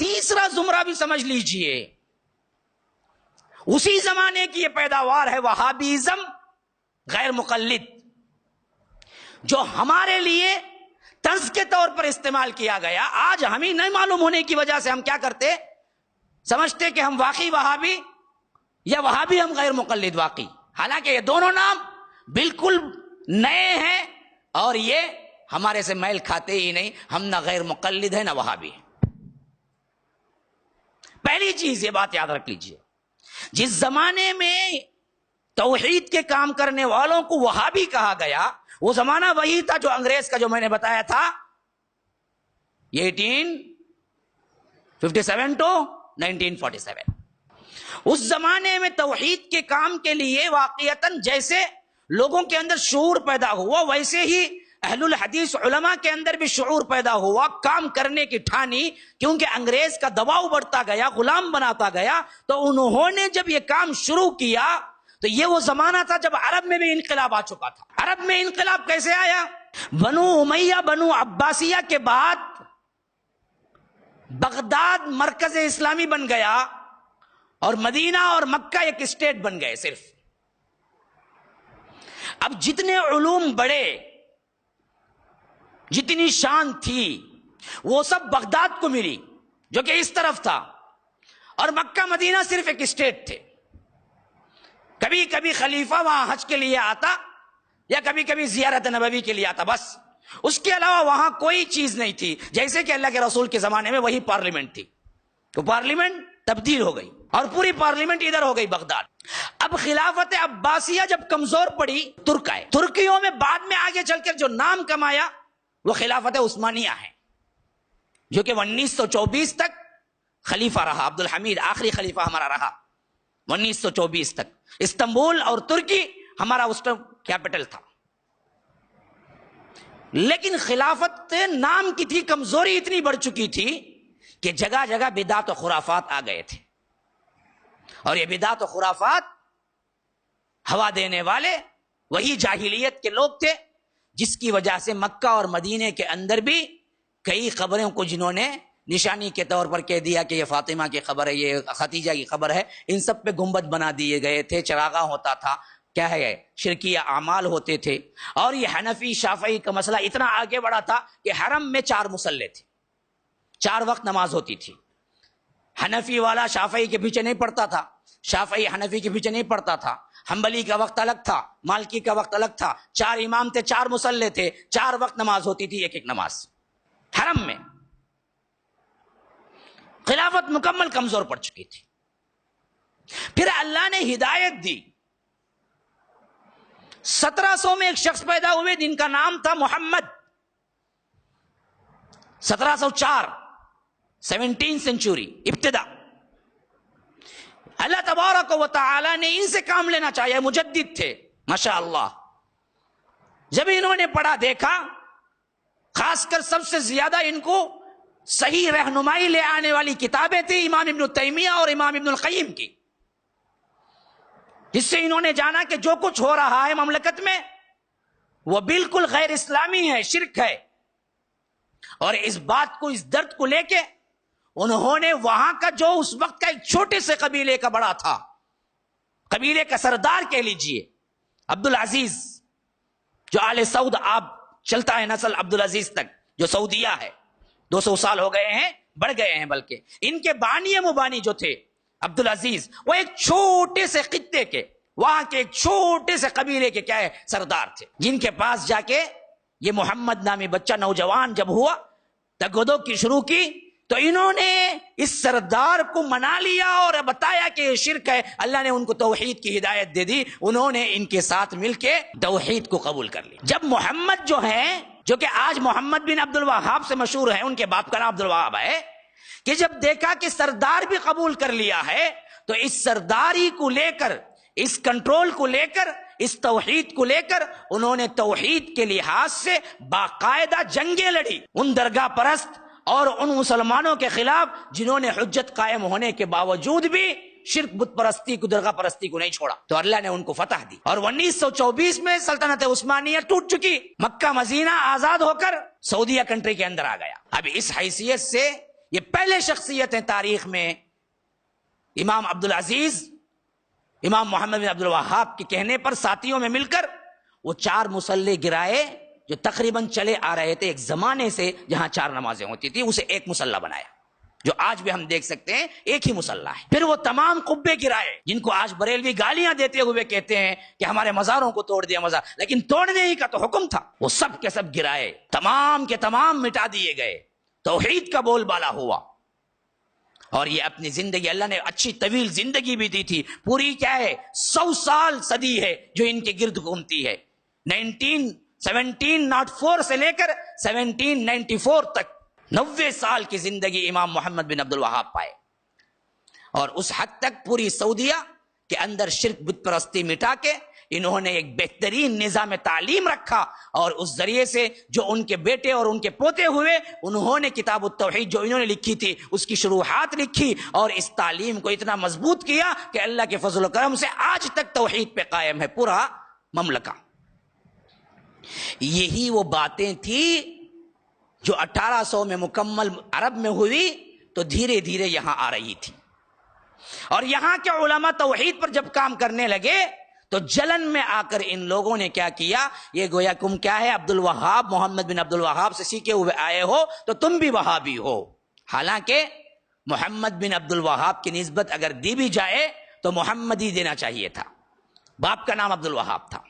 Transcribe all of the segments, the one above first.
تیسرا زمرہ بھی سمجھ لیجئے، اسی زمانے کی یہ پیداوار ہے وہابیزم غیر مقلد، جو ہمارے لیے طرز کے طور پر استعمال کیا گیا۔ آج ہمیں نہیں معلوم ہونے کی وجہ سے ہم کیا کرتے، سمجھتے کہ ہم واقعی وہابی یا وہابی ہم غیر مقلد واقعی، حالانکہ یہ دونوں نام بالکل نئے ہیں اور یہ ہمارے سے میل کھاتے ہی نہیں، ہم نہ غیر مقلد ہیں نہ وہابی ہیں۔ پہلی چیز یہ بات یاد رکھ لیجئے، جس زمانے میں توحید کے کام کرنے والوں کو وہابی کہا گیا، وہ زمانہ وہی تھا جو انگریز کا، جو میں نے بتایا تھا 1857 to 1947۔ اس زمانے میں توحید کے کام کے لیے واقعتاً جیسے لوگوں کے اندر شعور پیدا ہوا، ویسے ہی اہل الحدیث علماء کے اندر بھی شعور پیدا ہوا، کام کرنے کی ٹھانی، کیونکہ انگریز کا دباؤ بڑھتا گیا، غلام بناتا گیا، تو انہوں نے جب یہ کام شروع کیا تو یہ وہ زمانہ تھا جب عرب میں بھی انقلاب آ چکا تھا۔ عرب میں انقلاب کیسے آیا؟ بنو امیہ بنو عباسیہ کے بعد بغداد مرکز اسلامی بن گیا اور مدینہ اور مکہ ایک اسٹیٹ بن گئے صرف۔ اب جتنے علوم بڑے، جتنی شان تھی، وہ سب بغداد کو ملی جو کہ اس طرف تھا، اور مکہ مدینہ صرف ایک اسٹیٹ تھے۔ کبھی کبھی خلیفہ وہاں حج کے لیے آتا یا کبھی کبھی زیارت نبوی کے لیے آتا، بس اس کے علاوہ وہاں کوئی چیز نہیں تھی۔ جیسے کہ اللہ کے رسول کے زمانے میں وہی پارلیمنٹ تھی، تو پارلیمنٹ تبدیل ہو گئی اور پوری پارلیمنٹ ادھر ہو گئی بغداد۔ اب خلافت عباسیہ جب کمزور پڑی، ترک آئے، ترکیوں میں بعد میں آگے چل کر جو نام کمایا وہ خلافت عثمانیہ ہے، جو کہ 1924 تک خلیفہ رہا۔ عبد الحمید آخری خلیفہ ہمارا رہا 1924 تک۔ استنبول اور ترکی ہمارا اس ٹائم کیپٹل تھا۔ لیکن خلافت نام کی تھی، کمزوری اتنی بڑھ چکی تھی کہ جگہ جگہ بدعت و خرافات آ گئے تھے، اور یہ بدعت و خرافات ہوا دینے والے وہی جاہلیت کے لوگ تھے، جس کی وجہ سے مکہ اور مدینے کے اندر بھی کئی خبروں کو جنہوں نے نشانی کے طور پر کہہ دیا کہ یہ فاطمہ کی خبر ہے، یہ خدیجہ کی خبر ہے، ان سب پہ گنبد بنا دیے گئے تھے، چراغاں ہوتا تھا، کیا ہے، شرکیہ اعمال ہوتے تھے۔ اور یہ حنفی شافعی کا مسئلہ اتنا آگے بڑھا تھا کہ حرم میں 4 مصلے تھے، 4 وقت نماز ہوتی تھی۔ حنفی والا شافعی کے پیچھے نہیں پڑتا تھا، شافعی حنفی کے پیچھے نہیں پڑتا تھا، حنبلی کا وقت الگ تھا، مالکی کا وقت الگ تھا، 4 امام تھے، 4 مصلے تھے، 4 وقت نماز ہوتی تھی، ایک ایک نماز حرم میں۔ خلافت مکمل کمزور پڑ چکی تھی۔ پھر اللہ نے ہدایت دی، 1700 میں ایک شخص پیدا ہوئے جن کا نام تھا محمد، 1704 17 سینچری ابتدا۔ اللہ تبارک و تعالی نے ان سے کام لینا چاہیے، مجدد تھے ماشاءاللہ۔ جب انہوں نے پڑھا دیکھا، خاص کر سب سے زیادہ ان کو صحیح رہنمائی لے آنے والی کتابیں تھیں امام ابن تیمیہ اور امام ابن القیم کی، جس سے انہوں نے جانا کہ جو کچھ ہو رہا ہے مملکت میں وہ بالکل غیر اسلامی ہے، شرک ہے۔ اور اس بات کو، اس درد کو لے کے انہوں نے وہاں کا جو اس وقت کا ایک چھوٹے سے قبیلے کا بڑا تھا، قبیلے کا سردار کہہ لیجئے، عبدالعزیز، جو آل سعود آپ چلتا ہے نسل عبدالعزیز تک، جو سعودیہ ہے، 200 سال ہو گئے ہیں، بڑھ گئے ہیں بلکہ۔ ان کے بانی مبانی جو تھے عبدالعزیز، وہ ایک چھوٹے سے خطے کے، وہاں کے ایک چھوٹے سے قبیلے کے کیا ہے، سردار تھے، جن کے پاس جا کے یہ محمد نامی بچہ نوجوان جب ہوا، تگودو کی شروع کی، تو انہوں نے اس سردار کو منا لیا اور بتایا کہ یہ شرک ہے۔ اللہ نے ان کو توحید کی ہدایت دے دی، انہوں نے ان کے ساتھ مل کے توحید کو قبول کر لی۔ جب محمد جو ہیں، جو کہ آج محمد بن عبد الوہاب سے مشہور ہیں، ان کے باپ کا نام عبد الوہاب ہے، کہ جب دیکھا کہ سردار بھی قبول کر لیا ہے، تو اس سرداری کو لے کر، اس کنٹرول کو لے کر، اس توحید کو لے کر انہوں نے توحید کے لحاظ سے باقاعدہ جنگیں لڑی ان درگاہ پرست اور ان مسلمانوں کے خلاف جنہوں نے حجت قائم ہونے کے باوجود بھی شرک بت پرستی کو، درگاہ پرستی کو نہیں چھوڑا، تو اللہ نے ان کو فتح دی۔ اور 1924 میں سلطنت عثمانیہ ٹوٹ چکی، مکہ مدینہ آزاد ہو کر سعودیہ کنٹری کے اندر آ گیا۔ اب اس حیثیت سے یہ پہلے شخصیت ہیں تاریخ میں. امام عبدالعزیز امام محمد بن عبد الوہاب کے کہنے پر ساتھیوں میں مل کر وہ 4 مصلے گرائے جو تقریباً چلے آ رہے تھے ایک زمانے سے جہاں 4 نمازیں ہوتی تھی، اسے ایک مصلہ بنایا جو آج بھی ہم دیکھ سکتے ہیں ایک ہی مصلہ ہے. پھر وہ تمام قبے گرائے جن کو آج بریلوی گالیاں دیتے ہوئے کہتے ہیں کہ ہمارے مزاروں کو توڑ دیا مزار، لیکن توڑنے ہی کا تو حکم تھا. وہ سب کے سب گرائے، تمام کے تمام مٹا دیے گئے. توحید کا بول بالا ہوا. اور یہ اپنی زندگی، اللہ نے اچھی طویل زندگی بھی دی تھی، پوری کیا ہے 100 سال صدی ہے جو ان کے گرد گھومتی ہے. 1704 سے لے کر 1794 تک 90 سال کی زندگی امام محمد بن عبد الوہاب پائے. اور اس حد تک پوری سعودیہ کے اندر شرک بت پرستی مٹا کے انہوں نے ایک بہترین نظام تعلیم رکھا، اور اس ذریعے سے جو ان کے بیٹے اور ان کے پوتے ہوئے انہوں نے کتاب التوحید جو انہوں نے لکھی تھی اس کی شروحات لکھی، اور اس تعلیم کو اتنا مضبوط کیا کہ اللہ کے فضل و کرم سے آج تک توحید پہ قائم ہے پورا مملکہ. یہی وہ باتیں تھی جو 1800 میں مکمل عرب میں ہوئی تو دھیرے دھیرے یہاں آ رہی تھی. اور یہاں کے علماء توحید پر جب کام کرنے لگے تو جلن میں آ کر ان لوگوں نے کیا کیا، یہ گویا تم کیا ہے عبد الوہاب محمد بن عبد الوہاب سے سیکھے ہوئے آئے ہو تو تم بھی وہابی ہو. حالانکہ محمد بن عبد الوہاب کی نسبت اگر دی بھی جائے تو محمد ہی دینا چاہیے تھا، باپ کا نام عبد الوہاب تھا.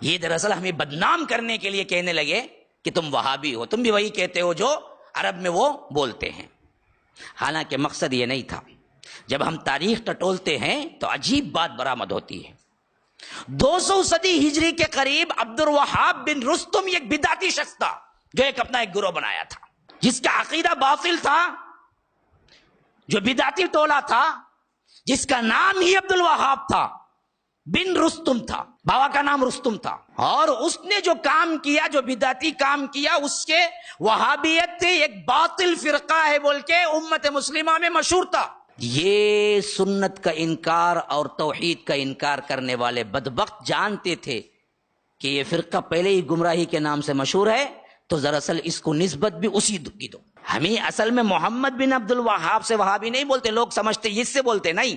یہ دراصل ہمیں بدنام کرنے کے لیے کہنے لگے کہ تم وہابی ہو، تم بھی وہی کہتے ہو جو عرب میں وہ بولتے ہیں. حالانکہ مقصد یہ نہیں تھا. جب ہم تاریخ ٹٹولتے ہیں تو عجیب بات برآمد ہوتی ہے. 200 صدی ہجری کے قریب عبد الوہاب بن رستم ایک بدعتی شخص تھا جو اپنا ایک گروہ بنایا تھا جس کا عقیدہ باطل تھا، جو بدعتی ٹولہ تھا، جس کا نام ہی عبد الوہاب تھا، بن رستم تھا، بابا کا نام رستم تھا. اور اس نے جو کام کیا، جو بدعتی کام کیا، اس کے وہابیت تھے، ایک باطل فرقہ ہے بول کے امت مسلمہ میں مشہور تھا. یہ سنت کا انکار اور توحید کا انکار کرنے والے بدبخت جانتے تھے کہ یہ فرقہ پہلے ہی گمراہی کے نام سے مشہور ہے، تو دراصل اس کو نسبت بھی اسی کی دو. ہمیں اصل میں محمد بن عبد الوہاب سے وہابی نہیں بولتے، لوگ سمجھتے اس سے بولتے، نہیں.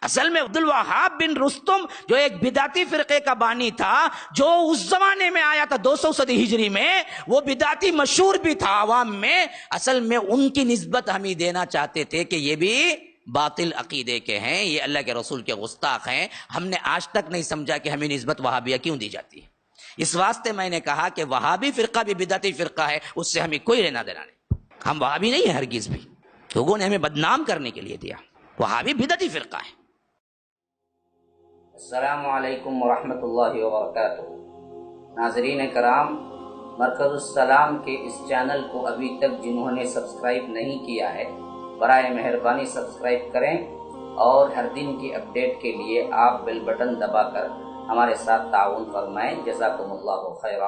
اصل میں عبد الوہاب بن رستم جو ایک بدعتی فرقے کا بانی تھا، جو اس زمانے میں آیا تھا 200 صدی ہجری میں، وہ بدعتی مشہور بھی تھا عوام میں. اصل میں ان کی نسبت ہم ہی دینا چاہتے تھے کہ یہ بھی باطل عقیدے کے ہیں، یہ اللہ کے رسول کے گستاخ ہیں. ہم نے آج تک نہیں سمجھا کہ ہمیں نسبت وہابیہ کیوں دی جاتی ہے. اس واسطے میں نے کہا کہ وہابی فرقہ بھی بدعتی فرقہ ہے، اس سے ہمیں کوئی لینا دینا نہیں. ہم وہابی نہیں ہیں ہرگز بھی. لوگوں نے ہمیں بدنام کرنے کے لیے دیا. وہابی بدعتی فرقہ ہے. السلام علیکم ورحمۃ اللہ وبرکاتہ. ناظرین کرام، مرکز السلام کے اس چینل کو ابھی تک جنہوں نے سبسکرائب نہیں کیا ہے، برائے مہربانی سبسکرائب کریں، اور ہر دن کی اپڈیٹ کے لیے آپ بیل بٹن دبا کر ہمارے ساتھ تعاون فرمائیں. جزاکم اللہ خیرا.